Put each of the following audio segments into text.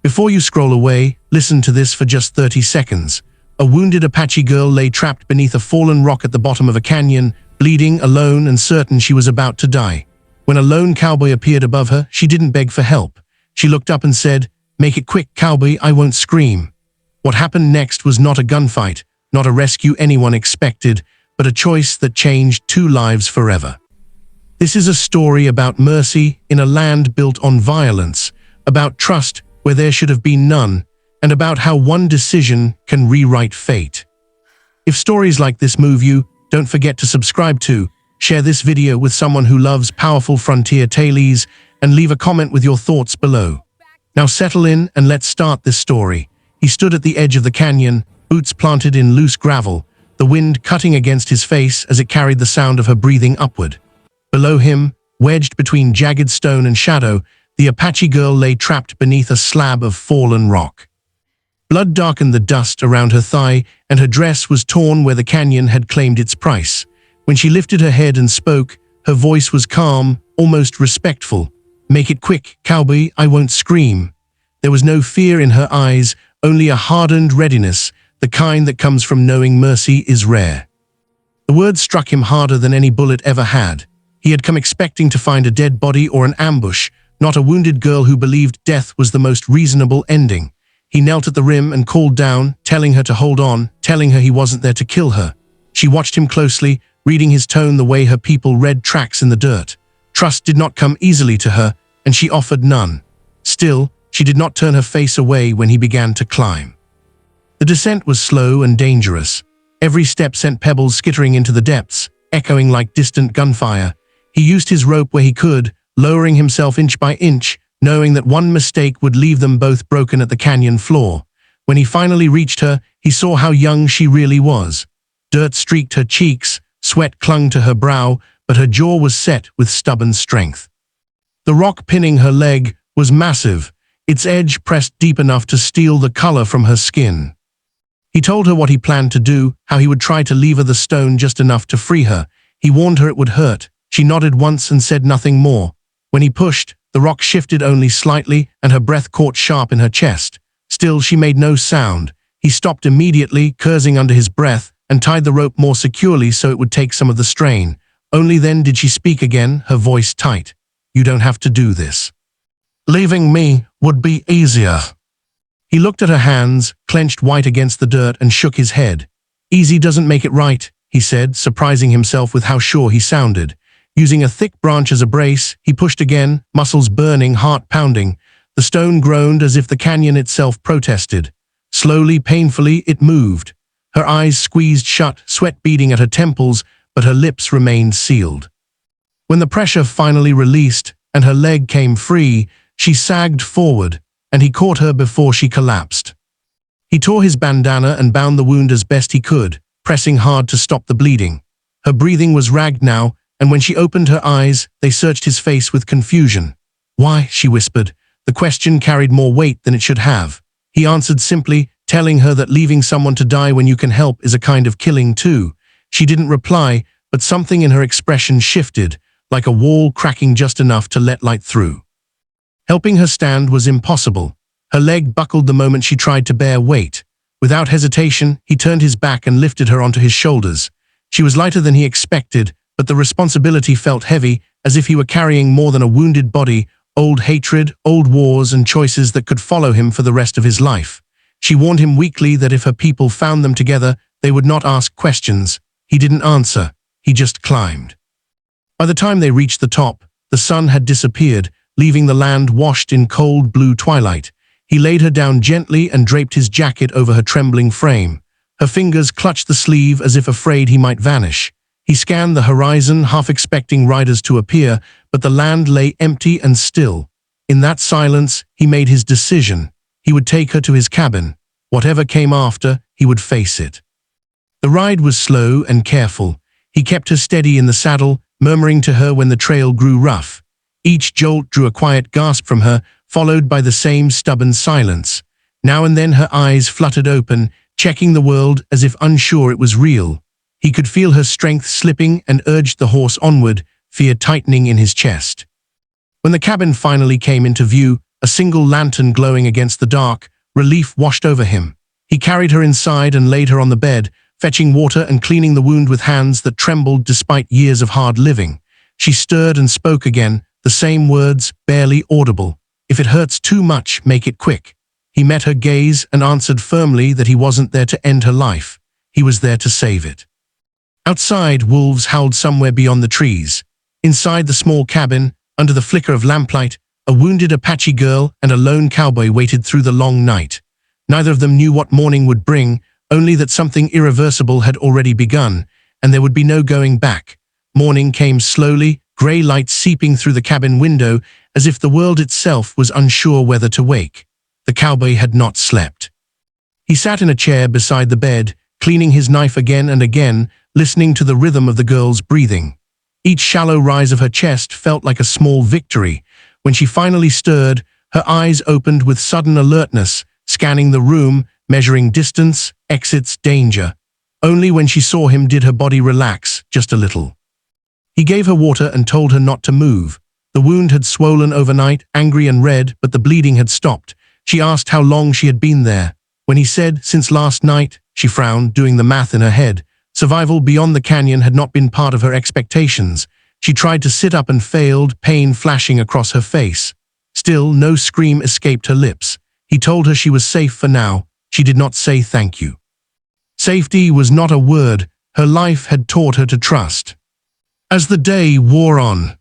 Before you scroll away, listen to this for just 30 seconds. A wounded Apache girl lay trapped beneath a fallen rock at the bottom of a canyon, bleeding, alone, and certain she was about to die. When a lone cowboy appeared above her, she didn't beg for help. She looked up and said, "Make it quick, cowboy, I won't scream." What happened next was not a gunfight, not a rescue anyone expected, but a choice that changed two lives forever. This is a story about mercy in a land built on violence, about trust where there should have been none, and about how one decision can rewrite fate. If stories like this move you, don't forget to subscribe to, share this video with someone who loves powerful frontier tales, and leave a comment with your thoughts below. Now settle in and let's start this story. He stood at the edge of the canyon, boots planted in loose gravel, the wind cutting against his face as it carried the sound of her breathing upward. Below him, wedged between jagged stone and shadow, the Apache girl lay trapped beneath a slab of fallen rock. Blood darkened the dust around her thigh, and her dress was torn where the canyon had claimed its price. When she lifted her head and spoke, her voice was calm, almost respectful. "Make it quick, cowboy, I won't scream." There was no fear in her eyes, only a hardened readiness, the kind that comes from knowing mercy is rare. The words struck him harder than any bullet ever had. He had come expecting to find a dead body or an ambush, not a wounded girl who believed death was the most reasonable ending. He knelt at the rim and called down, telling her to hold on, telling her he wasn't there to kill her. She watched him closely, reading his tone the way her people read tracks in the dirt. Trust did not come easily to her, and she offered none. Still, she did not turn her face away when he began to climb. The descent was slow and dangerous. Every step sent pebbles skittering into the depths, echoing like distant gunfire. He used his rope where he could, lowering himself inch by inch, knowing that one mistake would leave them both broken at the canyon floor. When he finally reached her, he saw how young she really was. Dirt streaked her cheeks, sweat clung to her brow, but her jaw was set with stubborn strength. The rock pinning her leg was massive, its edge pressed deep enough to steal the color from her skin. He told her what he planned to do, how he would try to lever the stone just enough to free her. He warned her it would hurt. She nodded once and said nothing more. When he pushed, the rock shifted only slightly, and her breath caught sharp in her chest. Still, she made no sound. He stopped immediately, cursing under his breath, and tied the rope more securely so it would take some of the strain. Only then did she speak again, her voice tight. "You don't have to do this. Leaving me would be easier." He looked at her hands, clenched white against the dirt, and shook his head. "Easy doesn't make it right," he said, surprising himself with how sure he sounded. Using a thick branch as a brace, he pushed again, muscles burning, heart pounding. The stone groaned as if the canyon itself protested. Slowly, painfully, it moved. Her eyes squeezed shut, sweat beading at her temples, but her lips remained sealed. When the pressure finally released and her leg came free, she sagged forward, and he caught her before she collapsed. He tore his bandana and bound the wound as best he could, pressing hard to stop the bleeding. Her breathing was ragged now, and when she opened her eyes, they searched his face with confusion. "Why?" she whispered. The question carried more weight than it should have. He answered simply, telling her that leaving someone to die when you can help is a kind of killing too. She didn't reply, but something in her expression shifted, like a wall cracking just enough to let light through. Helping her stand was impossible. Her leg buckled the moment she tried to bear weight. Without hesitation, he turned his back and lifted her onto his shoulders. She was lighter than he expected, but the responsibility felt heavy, as if he were carrying more than a wounded body, old hatred, old wars, and choices that could follow him for the rest of his life. She warned him weakly that if her people found them together, they would not ask questions. He didn't answer. He just climbed. By the time they reached the top, the sun had disappeared, leaving the land washed in cold blue twilight. He laid her down gently and draped his jacket over her trembling frame. Her fingers clutched the sleeve as if afraid he might vanish. He scanned the horizon, half expecting riders to appear, but the land lay empty and still. In that silence, he made his decision. He would take her to his cabin. Whatever came after, he would face it. The ride was slow and careful. He kept her steady in the saddle, murmuring to her when the trail grew rough. Each jolt drew a quiet gasp from her, followed by the same stubborn silence. Now and then her eyes fluttered open, checking the world as if unsure it was real. He could feel her strength slipping and urged the horse onward, fear tightening in his chest. When the cabin finally came into view, a single lantern glowing against the dark. Relief washed over him. He carried her inside and laid her on the bed, fetching water and cleaning the wound with hands that trembled despite years of hard living. She stirred and spoke again, the same words, barely audible. "If it hurts too much, make it quick." He met her gaze and answered firmly that he wasn't there to end her life. He was there to save it. Outside, wolves howled somewhere beyond the trees. Inside the small cabin, under the flicker of lamplight, a wounded Apache girl and a lone cowboy waited through the long night. Neither of them knew what morning would bring, only that something irreversible had already begun, and there would be no going back. Morning came slowly, grey light seeping through the cabin window, as if the world itself was unsure whether to wake. The cowboy had not slept. He sat in a chair beside the bed, cleaning his knife again and again, listening to the rhythm of the girl's breathing. Each shallow rise of her chest felt like a small victory. When she finally stirred, her eyes opened with sudden alertness, scanning the room, measuring distance, exits, danger. Only when she saw him did her body relax, just a little. He gave her water and told her not to move. The wound had swollen overnight, angry and red, but the bleeding had stopped. She asked how long she had been there. When he said, "Since last night," she frowned, doing the math in her head. Survival beyond the canyon had not been part of her expectations. She tried to sit up and failed, pain flashing across her face. Still, no scream escaped her lips. He told her she was safe for now. She did not say thank you. Safety was not a word. Her life had taught her to trust. As the day wore on,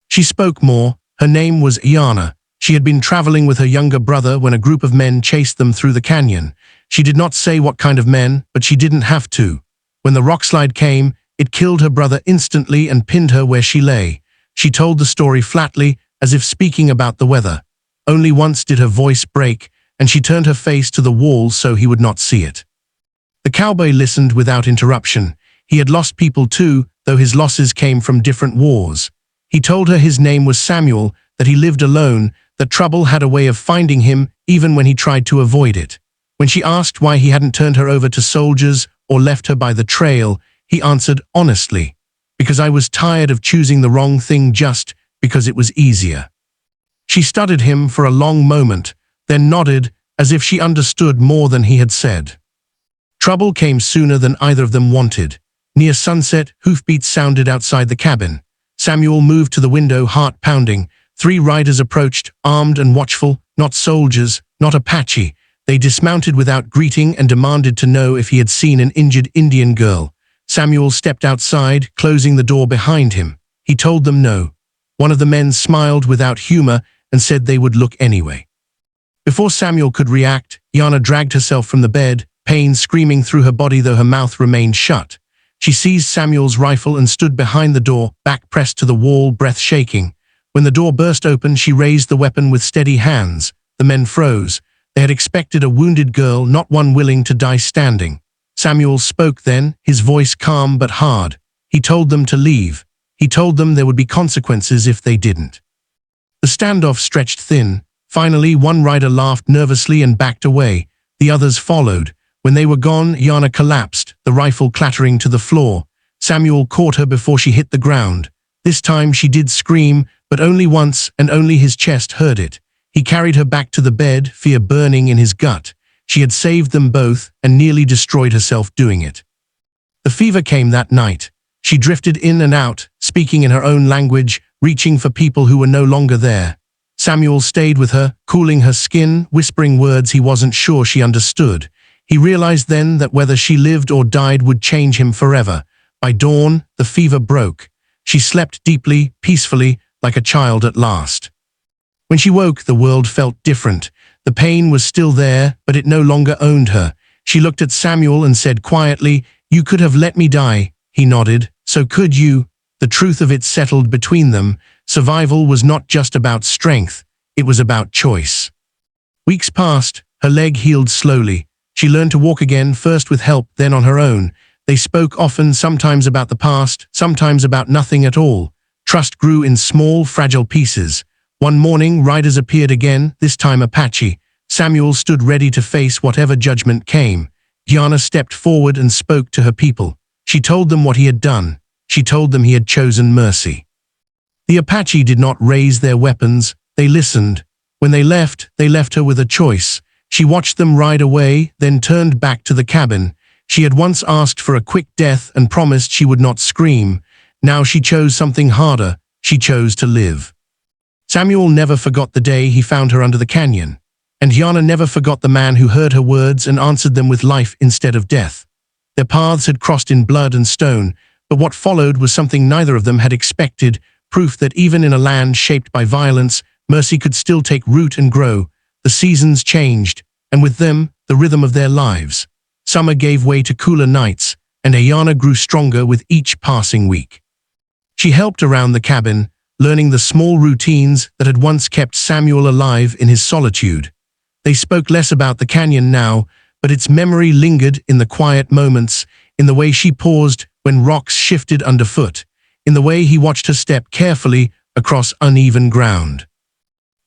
she spoke more. Her name was Iana. She had been traveling with her younger brother when a group of men chased them through the canyon. She did not say what kind of men, but she didn't have to. When the rockslide came, it killed her brother instantly and pinned her where she lay. She told the story flatly, as if speaking about the weather. Only once did her voice break, and she turned her face to the wall so he would not see it. The cowboy listened without interruption. He had lost people too, though his losses came from different wars. He told her his name was Samuel, that he lived alone, that trouble had a way of finding him even when he tried to avoid it. When she asked why he hadn't turned her over to soldiers or left her by the trail, he answered honestly, "Because I was tired of choosing the wrong thing just because it was easier." She studied him for a long moment, then nodded as if she understood more than he had said. Trouble came sooner than either of them wanted. Near sunset, hoofbeats sounded outside the cabin. Samuel moved to the window, heart pounding. 3 riders approached, armed and watchful, not soldiers, not Apache. They dismounted without greeting and demanded to know if he had seen an injured Indian girl. Samuel stepped outside, closing the door behind him. He told them no. One of the men smiled without humor and said they would look anyway. Before Samuel could react, Iana dragged herself from the bed, pain screaming through her body though her mouth remained shut. She seized Samuel's rifle and stood behind the door, back pressed to the wall, breath shaking. When the door burst open, she raised the weapon with steady hands. The men froze. They had expected a wounded girl, not one willing to die standing. Samuel spoke then, his voice calm but hard. He told them to leave. He told them there would be consequences if they didn't. The standoff stretched thin. Finally, one rider laughed nervously and backed away. The others followed. When they were gone, Iana collapsed, the rifle clattering to the floor. Samuel caught her before she hit the ground. This time she did scream, but only once, and only his chest heard it. He carried her back to the bed, fear burning in his gut. She had saved them both and nearly destroyed herself doing it. The fever came that night. She drifted in and out, speaking in her own language, reaching for people who were no longer there. Samuel stayed with her, cooling her skin, whispering words he wasn't sure she understood. He realized then that whether she lived or died would change him forever. By dawn, the fever broke. She slept deeply, peacefully, like a child at last. When she woke, the world felt different. The pain was still there, but it no longer owned her. She looked at Samuel and said quietly, "You could have let me die." He nodded. "So could you." The truth of it settled between them. Survival was not just about strength. It was about choice. Weeks passed. Her leg healed slowly. She learned to walk again, first with help, then on her own. They spoke often, sometimes about the past, sometimes about nothing at all. Trust grew in small, fragile pieces. One morning, riders appeared again, this time Apache. Samuel stood ready to face whatever judgment came. Iana stepped forward and spoke to her people. She told them what he had done. She told them he had chosen mercy. The Apache did not raise their weapons. They listened. When they left her with a choice. She watched them ride away, then turned back to the cabin. She had once asked for a quick death and promised she would not scream. Now she chose something harder. She chose to live. Samuel never forgot the day he found her under the canyon. And Yana never forgot the man who heard her words and answered them with life instead of death. Their paths had crossed in blood and stone, but what followed was something neither of them had expected, proof that even in a land shaped by violence, mercy could still take root and grow. The seasons changed, and with them, the rhythm of their lives. Summer gave way to cooler nights, and Ayana grew stronger with each passing week. She helped around the cabin, learning the small routines that had once kept Samuel alive in his solitude. They spoke less about the canyon now, but its memory lingered in the quiet moments, in the way she paused when rocks shifted underfoot, in the way he watched her step carefully across uneven ground.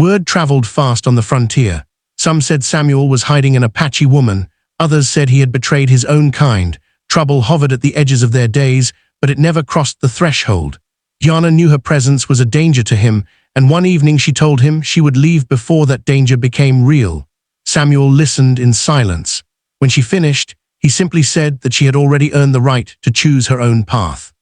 Word traveled fast on the frontier. Some said Samuel was hiding an Apache woman, others said he had betrayed his own kind. Trouble hovered at the edges of their days, but it never crossed the threshold. Yana knew her presence was a danger to him, and one evening she told him she would leave before that danger became real. Samuel listened in silence. When she finished, he simply said that she had already earned the right to choose her own path.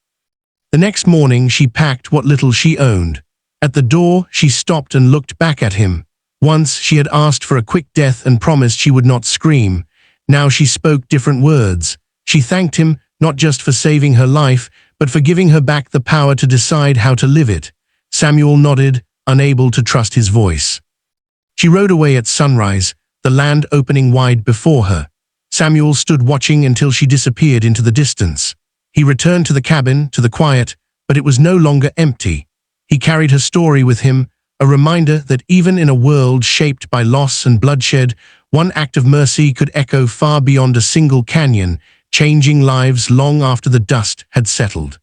The next morning she packed what little she owned. At the door, she stopped and looked back at him. Once she had asked for a quick death and promised she would not scream. Now she spoke different words. She thanked him not just for saving her life, but for giving her back the power to decide how to live it. Samuel nodded, unable to trust his voice. She rode away at sunrise, the land opening wide before her. Samuel stood watching until she disappeared into the distance. He returned to the cabin, to the quiet, but it was no longer empty. He carried her story with him, a reminder that even in a world shaped by loss and bloodshed, one act of mercy could echo far beyond a single canyon, changing lives long after the dust had settled.